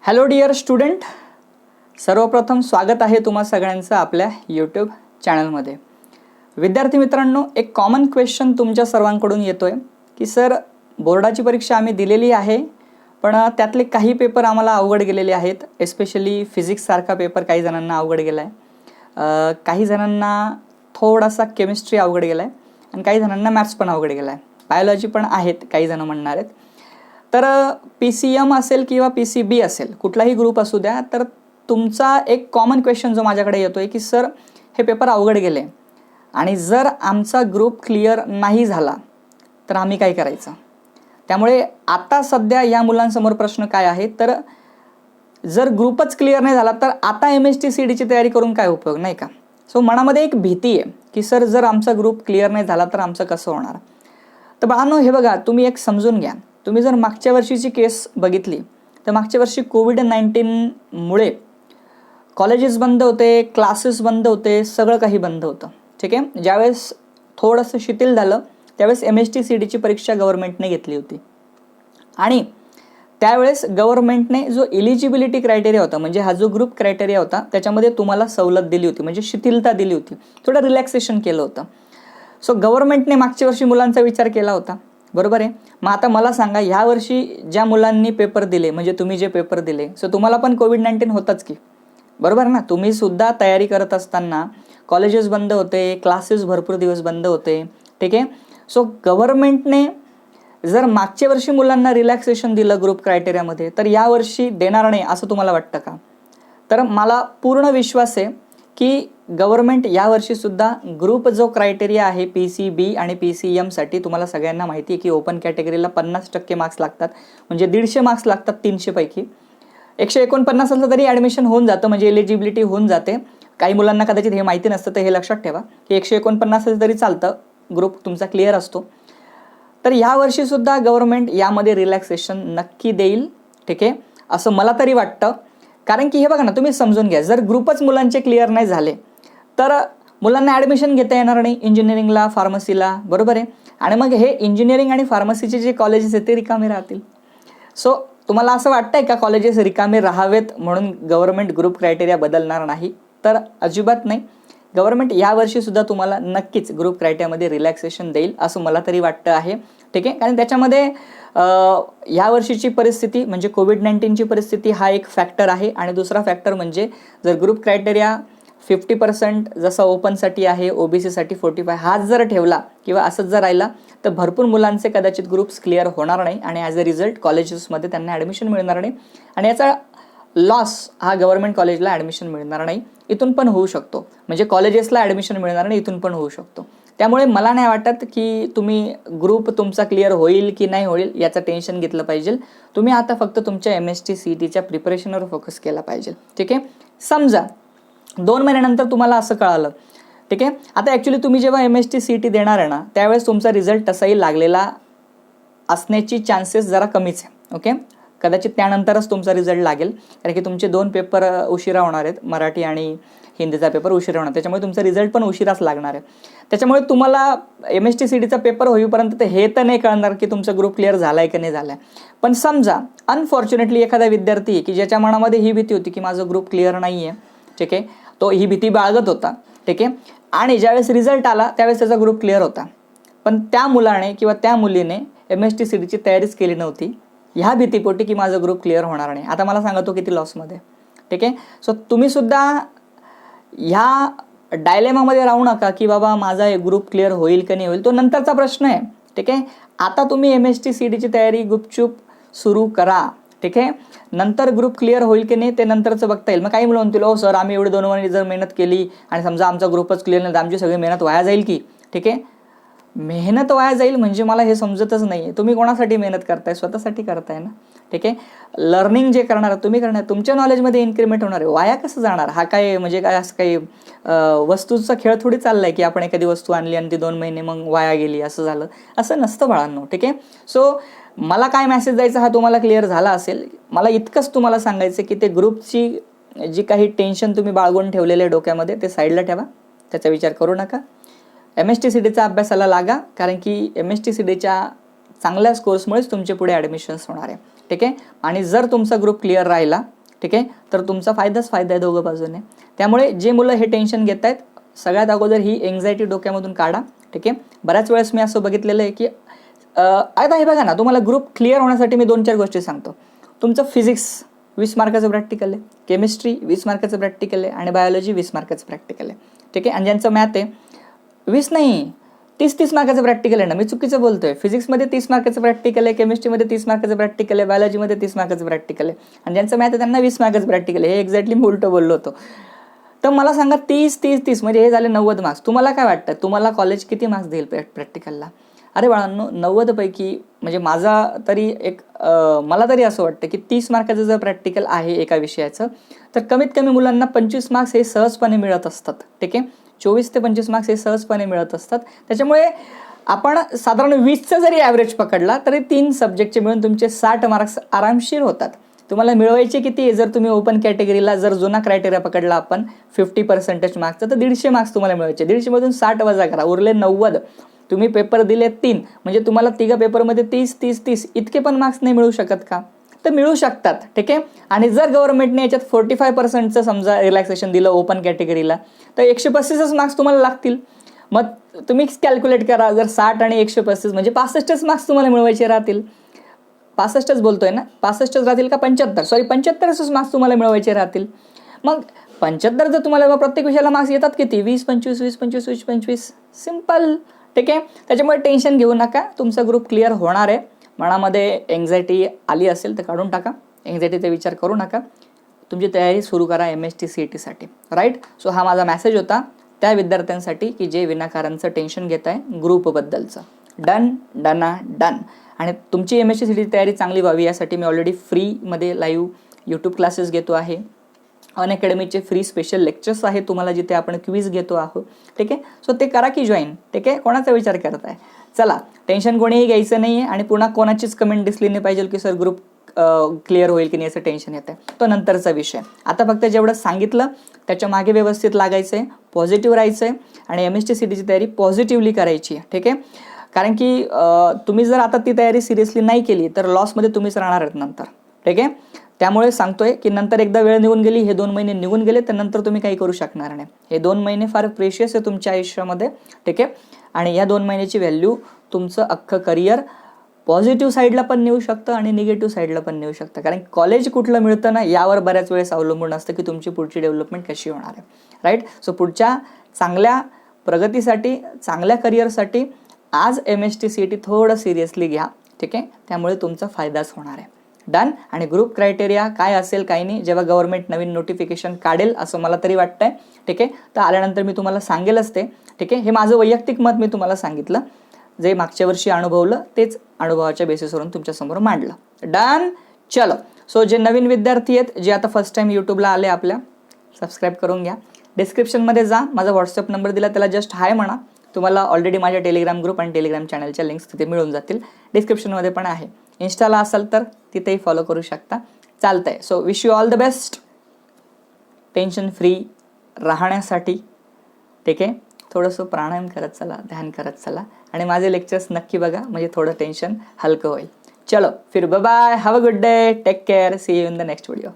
Hello dear student, सर्वप्रथम स्वागत आहे तुम्हा सगळ्यांचं आपल्या यूट्यूब चॅनलमध्ये. विद्यार्थी मित्रांनो, एक कॉमन क्वेश्चन तुमच्या सर्वांकडून येतोय की सर, बोर्डाची परीक्षा आम्ही दिलेली आहे, पण त्यातले काही पेपर आम्हाला अवघड गेलेले आहेत. एस्पेशली फिजिक्ससारखा पेपर काही जणांना अवघड गेला आहे, काही जणांना थोडासा केमिस्ट्री अवघड गेला आहे आणि काही जणांना मॅथ्स पण अवघड गेला आहे, बायोलॉजी पण आहेत काही जण म्हणणार आहेत. तर PCM असेल किंवा PCB असेल, कुठलाही ग्रुप असू द्या, तर तुमचा एक कॉमन क्वेश्चन जो माझ्याकडे येतो आहे की सर, हे पेपर अवघड गेले आणि जर आमचा ग्रुप क्लिअर नाही झाला तर आम्ही काय करायचं. त्यामुळे आता सध्या या मुलांसमोर प्रश्न काय आहे, तर जर ग्रुपच क्लिअर नाही झाला तर आता MSTCDची तयारी करून काय उपयोग, नाही का. सो मनामध्ये एक भीती आहे की सर, जर आमचा ग्रुप क्लिअर नाही झाला तर आमचं कसं होणार. तर बाळांनो, हे बघा, तुम्ही एक समजून घ्या. तुम्ही जर मागच्या वर्षीची केस बघितली तर मागच्या वर्षी कोविड-19मुळे कॉलेजेस बंद होते, क्लासेस बंद होते, सगळं काही बंद होतं. ठीक आहे. ज्यावेळेस थोडंसं शिथिल झालं त्यावेळेस MSTCDची परीक्षा गव्हर्नमेंटने घेतली होती आणि त्यावेळेस गव्हर्नमेंटने जो एलिजिबिलिटी क्रायटेरिया होता, म्हणजे हा जो ग्रुप क्रायटेरिया होता, त्याच्यामध्ये तुम्हाला सवलत दिली होती, म्हणजे शिथिलता दिली होती, थोडं रिलॅक्सेशन केलं होतं. सो गव्हर्नमेंटने मागच्या वर्षी मुलांचा विचार केला होता, बरोबर आहे. मग आता मला सांगा, ह्या वर्षी ज्या मुलांनी पेपर दिले, म्हणजे तुम्ही जे पेपर दिले, सो तुम्हाला पण कोविड-19 होताच की, बरोबर ना. तुम्ही सुद्धा तयारी करत असताना कॉलेजेस बंद होते, क्लासेस भरपूर दिवस बंद होते. ठीक आहे. सो गव्हर्नमेंटने जर मागच्या वर्षी मुलांना रिलॅक्सेशन दिलं ग्रुप क्रायटेरियामध्ये, तर यावर्षी देणार नाही असं तुम्हाला वाटतं का. तर मला पूर्ण विश्वास आहे की गव्हर्नमेंट यावर्षीसुद्धा ग्रुप जो क्रायटेरिया आहे PCB आणि PCMसाठी, तुम्हाला सगळ्यांना माहिती आहे की ओपन कॅटेगरीला 50% मार्क्स लागतात, म्हणजे 150 मार्क्स लागतात 300 पैकी. 149 असलं तरी ॲडमिशन होऊन जातं, म्हणजे एलिजिबिलिटी होऊन जाते. काही मुलांना कदाचित हे माहिती नसतं, तर हे लक्षात ठेवा की 149 असलं तरी चालतं, ग्रुप तुमचा क्लिअर असतो. तर यावर्षीसुद्धा गव्हर्नमेंट यामध्ये रिलॅक्सेशन नक्की देईल. ठीक आहे, असं मला तरी वाटतं. कारण की हे बघा ना, तुम्ही समजून घ्या, जर ग्रुपच मुलांचे क्लिअर नाही झाले तर मुलांना ॲडमिशन घेता येणार नाही इंजिनिअरिंगला, फार्मसीला, बरोबर आहे. आणि मग हे इंजिनिअरिंग आणि फार्मसीचे जे कॉलेजेस आहेत ते रिकामे राहतील. सो तुम्हाला असं वाटतंय का कॉलेजेस रिकामे राहावेत म्हणून गव्हर्नमेंट ग्रुप क्रायटेरिया बदलणार नाही? तर अजिबात नाही. गव्हर्नमेंट यावर्षीसुद्धा तुम्हाला नक्कीच ग्रुप क्रायटेरियामध्ये रिलॅक्सेशन देईल असं मला तरी वाटतं आहे. ठीक आहे. कारण त्याच्यामध्ये या वर्षीची परिस्थिती म्हणजे कोविड-19ची परिस्थिती हा एक फॅक्टर आहे आणि दुसरा फॅक्टर म्हणजे जर ग्रुप क्रायटेरिया 50% जसं ओपनसाठी आहे, OBCसाठी 45, हाच जर ठेवला किंवा असंच जर राहिला तर भरपूर मुलांचे कदाचित ग्रुप्स क्लिअर होणार नाही आणि ॲज अ रिझल्ट कॉलेजेसमध्ये त्यांना ॲडमिशन मिळणार नाही आणि याचा लॉस हा गव्हर्नमेंट कॉलेजला ॲडमिशन मिळणार नाही, इथून पण होऊ शकतो. म्हणजे कॉलेजेसला ॲडमिशन मिळणार नाही, इथून पण होऊ शकतो. त्यामुळे मला नाही वाटत की तुम्ही ग्रुप तुमचा क्लिअर होईल की नाही होईल याचं टेन्शन घेतलं पाहिजे. तुम्ही आता फक्त तुमच्या MSTCDच्या प्रिपरेशनवर फोकस केला पाहिजे. ठीक आहे. समजा 2 महिन्यानंतर तुम्हाला असं कळालं, ठीक आहे, आता ॲक्च्युली तुम्ही जेव्हा MSTCD देणार आहे ना, त्यावेळेस तुमचा रिझल्ट तसाही लागलेला असण्याची चान्सेस जरा कमीच आहे. ओके, कदाचित त्यानंतरच तुमचा रिझल्ट लागेल, कारण की तुमचे 2 पेपर उशिरा होणार आहेत, मराठी आणि हिंदीचा पेपर उशिरा होणार, त्याच्यामुळे तुमचा रिझल्ट पण उशिराच लागणार आहे. त्याच्यामुळे तुम्हाला MSTCDचा पेपर होईपर्यंत तर हे तर नाही कळणार की तुमचा ग्रुप क्लिअर झाला आहे की नाही झाला आहे. पण समजा अनफॉर्च्युनेटली एखादा विद्यार्थी आहे की ज्याच्या मनामध्ये ही भीती होती की माझं ग्रुप क्लिअर नाही आहे, ठीक आहे, तो ही भीती बाळगत होता, ठीक आहे, आणि ज्यावेळेस रिझल्ट आला त्यावेळेस त्याचा ग्रुप क्लिअर होता, पण त्या मुलाने किंवा त्या मुलीने MSTCDची तयारीच केली नव्हती ह्या भीतीपोटी की माझं ग्रुप क्लिअर होणार नाही. आता मला सांगा तो किती लॉसमध्ये. ठीक आहे. सो तुम्ही सुद्धा ह्या डायलेमामध्ये राहू नका की बाबा माझा ग्रुप क्लिअर होईल की नाही होईल, तो नंतरचा प्रश्न आहे. ठीक आहे. आता तुम्ही MSTCDची तयारी गुपचूप सुरू करा. ठीक आहे. नंतर ग्रुप क्लिअर होईल की नाही ते नंतरचं बघता येईल. मग काही मुलं म्हणतील, हो सर, आम्ही एवढे 2 महिने जर मेहनत केली आणि समजा आमचा ग्रुपच क्लिअर नाही तर आमची सगळी मेहनत वाया जाईल की. ठीक आहे. मेहनत वाया जाईल म्हणजे मला हे समजतच नाही आहे. तुम्ही कोणासाठी मेहनत करताय? स्वतःसाठी करताय ना. ठीक आहे. लर्निंग जे करणार तुम्ही करणार, तुमच्या नॉलेजमध्ये इन्क्रीमेंट होणार आहे. वाया कसं जाणार? हा काय म्हणजे काय असं काही वस्तूचा खेळ थोडी चाललाय की आपण एखादी वस्तू आणली आणि ती 2 महिने मग वाया गेली असं झालं, असं नसतं बाळांनो. ठीक आहे. सो मला काय मेसेज द्यायचा हा तुम्हाला क्लिअर झाला असेल. मला इतकंच तुम्हाला सांगायचं की ते ग्रुपची जी काही टेन्शन तुम्ही बाळगून ठेवलेले डोक्यामध्ये ते साईडला ठेवा, त्याचा विचार करू नका. MSTCDचा अभ्यासाला लागा, कारण की MSTCDच्या चांगल्या स्कोर्समुळेच तुमचे पुढे ॲडमिशन्स होणार आहे. ठीक आहे. आणि जर तुमचा ग्रुप क्लिअर राहिला ठीक आहे. तर तुमचा फायदाच फायदा आहे दोघं बाजूने. त्यामुळे जे मुलं हे टेन्शन घेत आहेत, सगळ्यात अगोदर ही एन्झायटी डोक्यामधून काढा. ठीक आहे. बऱ्याच वेळेस मी असं बघितलेलं आहे की आता हे बघा ना, तुम्हाला ग्रुप क्लिअर होण्यासाठी मी 2-4 गोष्टी सांगतो. तुमचं फिजिक्स 20 मार्काचं प्रॅक्टिकल आहे, केमिस्ट्री 20 मार्काचं प्रॅक्टिकल आहे आणि बायोलॉजी 20 मार्काचं प्रॅक्टिकल आहे. ठीक आहे. आणि ज्यांचं मॅथ आहे 20 नाही 30 मार्काचं प्रॅक्टिकल आहे ना, मी चुकीचं बोलतोय. फिजिक्समध्ये 30 मार्काचं प्रॅक्टिकल आहे, केमिस्ट्रीमध्ये 30 मार्काचं प्रॅक्टिकल आहे, बायोलॉजीमध्ये 30 मार्काचं प्रॅक्टिकल आहे आणि ज्यांचं मॅथ आहे त्यांना 20 मार्काचं प्रॅक्टिकल आहे. हे एक्झॅक्टली मी उलटं बोललो होतो. तर मला सांगा 30 म्हणजे हे झाले 90 मार्क्स. तुम्हाला काय वाटतं, तुम्हाला कॉलेज किती मार्क्स देईल प्रॅक्टिकलला? अरे बाळांनो, 90 पैकी म्हणजे मला तरी असं वाटतं की 30 मार्काचं जर प्रॅक्टिकल आहे एका विषयाचं, तर कमीत कमी मुलांना 25 मार्क्स हे सहजपणे मिळत असतात. ठीक आहे. 24 ते 25 मार्क्स हे सहजपणे मिळत असतात. त्याच्यामुळे आपण साधारण 20चा जरी ॲव्हरेज पकडला तरी 3 सब्जेक्टचे मिळून तुमचे 60 मार्क्स आरामशीर होतात. तुम्हाला मिळवायचे किती? जर तुम्ही ओपन कॅटेगरीला जर जुना क्रायटेरिया पकडला आपण 50% मार्क्सचा, तर 150 मार्क्स तुम्हाला मिळवायचे. 150 मधून 60 वजा करा, उरले 90. तुम्ही पेपर दिले 3, म्हणजे तुम्हाला 3 पेपरमध्ये 30 इतके पण मार्क्स नाही मिळू शकत का? तर मिळू शकतात. ठीक आहे. आणि जर गव्हर्नमेंटने याच्यात 45%चं समजा रिलॅक्सेशन दिलं ओपन कॅटेगरीला, तर 135 मार्क्स तुम्हाला लागतील. मग तुम्ही कॅल्क्युलेट करा, जर 60 आणि 135 म्हणजे 65 मार्क्स तुम्हाला मिळवायचे राहतील. 65च बोलतोय ना, 65 राहतील का 75 मार्क्स तुम्हाला मिळवायचे राहतील. मग 75 जर तुम्हाला प्रत्येक विषयाला मार्क्स येतात किती? 20-25 सिम्पल. ठीक आहे. त्याच्यामुळे टेन्शन घेऊ नका, तुमचा ग्रुप क्लिअर होणार आहे. मनामध्ये एन्झायटी आली असेल तर काढून टाका, एन्झायटीचा विचार करू नका. तुमची तयारी सुरू करा MST CETसाठी. राईट. सो हा माझा मेसेज होता त्या विद्यार्थ्यांसाठी की जे विनाकारणचं टेन्शन घेत आहे ग्रुपबद्दलचं. डन. आणि तुमची MST CETची तयारी चांगली व्हावी यासाठी मी ऑलरेडी फ्रीमध्ये लाईव्ह यूट्यूब क्लासेस घेतो आहे. अनअकॅडमीचे फ्री स्पेशल लेक्चर्स आहेत तुम्हाला, जिथे आपण क्विज घेतो आहोत. ठीक आहे. सो ते करा की जॉईन. ठीक आहे. कोणाचा विचार करताय? चला, टेन्शन कोणीही घ्यायचं नाही आहे आणि पुन्हा कोणाचीच कमेंट दिसली नाही पाहिजे की सर ग्रुप क्लिअर होईल की नाही असं टेन्शन येतं आहे. तो नंतरचा विषय. आता फक्त जेवढं सांगितलं त्याच्या मागे व्यवस्थित लागायचं आहे, पॉझिटिव्ह राहायचं आहे आणि MST CETची तयारी पॉझिटिव्हली करायची आहे. ठीक आहे. कारण की तुम्ही जर आता ती तयारी सिरियसली नाही केली तर लॉसमध्ये तुम्हीच राहणार आहेत नंतर. ठीक आहे. त्यामुळे सांगतोय की नंतर एकदा वेळ निघून गेली, हे 2 महिने निघून गेले, तर नंतर तुम्ही काही करू शकणार नाही. हे 2 महिने फार प्रेशियस आहे तुमच्या आयुष्यामध्ये. ठीक आहे. आणि या 2 महिन्याची व्हॅल्यू तुमचं अख्खं करिअर पॉझिटिव्ह साईडला पण नेऊ शकतं आणि निगेटिव्ह साईडला पण नेऊ शकतं. कारण कॉलेज कुठलं मिळतं ना, यावर बऱ्याच वेळेस अवलंबून असतं की तुमची पुढची डेव्हलपमेंट कशी होणार आहे. राईट. सो पुढच्या चांगल्या प्रगतीसाठी, चांगल्या करिअरसाठी आज MST CET थोडं सिरियसली घ्या. ठीक आहे. त्यामुळे तुमचा फायदाच होणार आहे. डन. आणि ग्रुप क्रायटेरिया काय असेल काही नाही, जेव्हा गव्हर्नमेंट नवीन नोटिफिकेशन काढेल असं मला तरी वाटतंय. ठीक आहे. तर आल्यानंतर मी तुम्हाला सांगेलच ते. ठीक आहे. हे माझं वैयक्तिक मत मी तुम्हाला सांगितलं, जे मागच्या वर्षी अनुभवलं तेच अनुभवाच्या बेसिसवरून तुमच्यासमोर मांडलं. डन. चलो. सो जे नवीन विद्यार्थी आहेत, जे आता फर्स्ट टाइम यूट्यूबला आले आपल्या, सबस्क्राईब करून घ्या. डिस्क्रिप्शनमध्ये जा, माझा व्हॉट्सअप नंबर दिला, त्याला जस्ट हाय म्हणा. तुम्हाला ऑलरेडी माझ्या टेलिग्राम ग्रुप आणि टेलिग्राम चॅनलच्या लिंक्स तिथे मिळून जातील. डिस्क्रिप्शनमध्ये पण आहे. इन्स्टाला असाल तर तिथेही फॉलो करू शकता. चालतंय. So wish you all the best tension free राहण्यासाठी. ठीक आहे. थोडंसं प्राणायाम करत चला, ध्यान करत चला आणि माझे लेक्चर्स नक्की बघा, म्हणजे थोडं टेन्शन हलकं होईल. चलो फिर bye, have a good day, take care, see you in the next video.